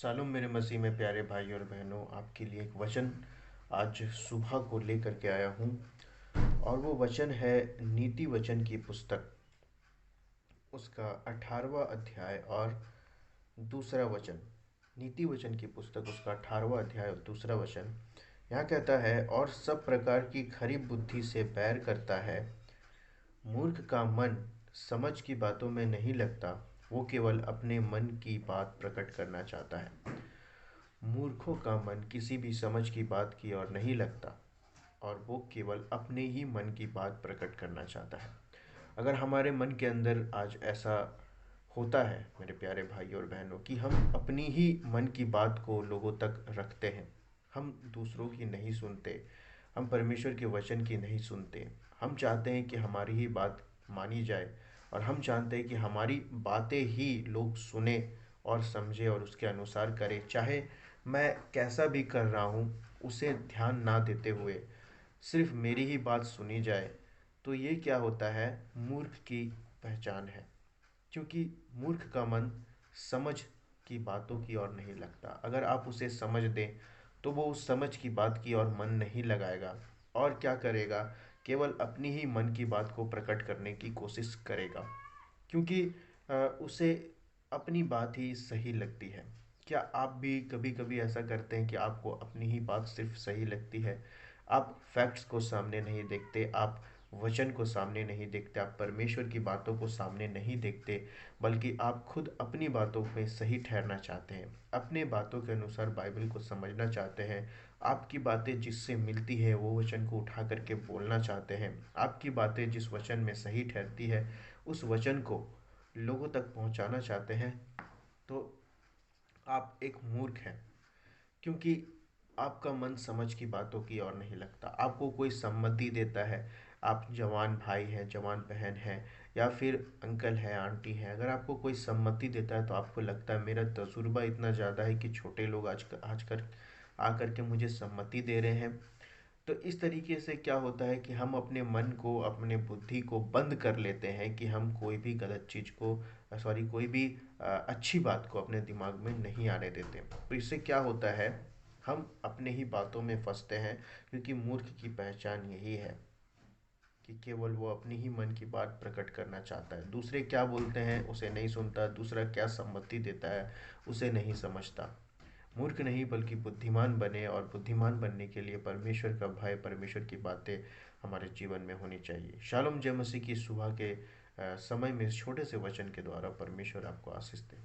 Shalom मेरे मसीह में प्यारे भाई और बहनों, आपके लिए एक वचन आज सुबह को लेकर के आया हूँ। और वो वचन है नीति वचन की पुस्तक, उसका 18वां अध्याय और दूसरा वचन। नीति वचन की पुस्तक उसका 18वां अध्याय और दूसरा वचन यहाँ कहता है, और सब प्रकार की खरी बुद्धि से बैर करता है। मूर्ख का मन समझ की बातों में नहीं लगता, वो केवल अपने मन की बात प्रकट करना चाहता है। मूर्खों का मन किसी भी समझ की बात की ओर नहीं लगता और वो केवल अपने ही मन की बात प्रकट करना चाहता है। अगर हमारे मन के अंदर आज ऐसा होता है मेरे प्यारे भाई और बहनों कि हम अपनी ही मन की बात को लोगों तक रखते हैं, हम दूसरों की नहीं सुनते, हम परमेश्वर के वचन की नहीं सुनते, हम चाहते हैं कि हमारी ही बात मानी जाए और हम चाहते हैं कि हमारी बातें ही लोग सुने और समझे और उसके अनुसार करें, चाहे मैं कैसा भी कर रहा हूँ उसे ध्यान ना देते हुए सिर्फ मेरी ही बात सुनी जाए। तो ये क्या होता है, मूर्ख की पहचान है। क्योंकि मूर्ख का मन समझ की बातों की ओर नहीं लगता। अगर आप उसे समझ दें तो वो उस समझ की बात की ओर मन नहीं लगाएगा और क्या करेगा, केवल अपनी ही मन की बात को प्रकट करने की कोशिश करेगा। क्योंकि उसे अपनी बात ही सही लगती है। क्या आप भी कभी कभी ऐसा करते हैं कि आपको अपनी ही बात सिर्फ सही लगती है? आप फैक्ट्स को सामने नहीं देखते, आप वचन को सामने नहीं देखते, आप परमेश्वर की बातों को सामने नहीं देखते, बल्कि आप खुद अपनी बातों में सही ठहरना चाहते हैं, अपने बातों के अनुसार बाइबल को समझना चाहते हैं। आपकी बातें जिससे मिलती है वो वचन को उठा करके बोलना चाहते हैं। आपकी बातें जिस वचन में सही ठहरती है उस वचन को लोगों तक पहुंचाना चाहते हैं। तो आप एक मूर्ख हैं, क्योंकि आपका मन समझ की बातों की ओर नहीं लगता। आपको कोई सम्मति देता है, आप जवान भाई हैं, जवान बहन हैं, या फिर अंकल है, आंटी है, अगर आपको कोई सम्मति देता है तो आपको लगता है मेरा तजुर्बा इतना ज़्यादा है कि छोटे लोग आजकल आकर के मुझे सम्मति दे रहे हैं। तो इस तरीके से क्या होता है कि हम अपने मन को, अपने बुद्धि को बंद कर लेते हैं कि हम कोई भी गलत चीज़ को, सॉरी, कोई भी अच्छी बात को अपने दिमाग में नहीं आने देते। तो इससे क्या होता है, हम अपने ही बातों में फंसते हैं। क्योंकि मूर्ख की पहचान यही है कि केवल वो अपनी ही मन की बात प्रकट करना चाहता है। दूसरे क्या बोलते हैं उसे नहीं सुनता, दूसरा क्या सम्मति देता है उसे नहीं समझता। मूर्ख नहीं बल्कि बुद्धिमान बने, और बुद्धिमान बनने के लिए परमेश्वर का भय, परमेश्वर की बातें हमारे जीवन में होनी चाहिए। शालोम जय मसीह की सुबह के समय में इस छोटे से वचन के द्वारा परमेश्वर आपको आशीष दे।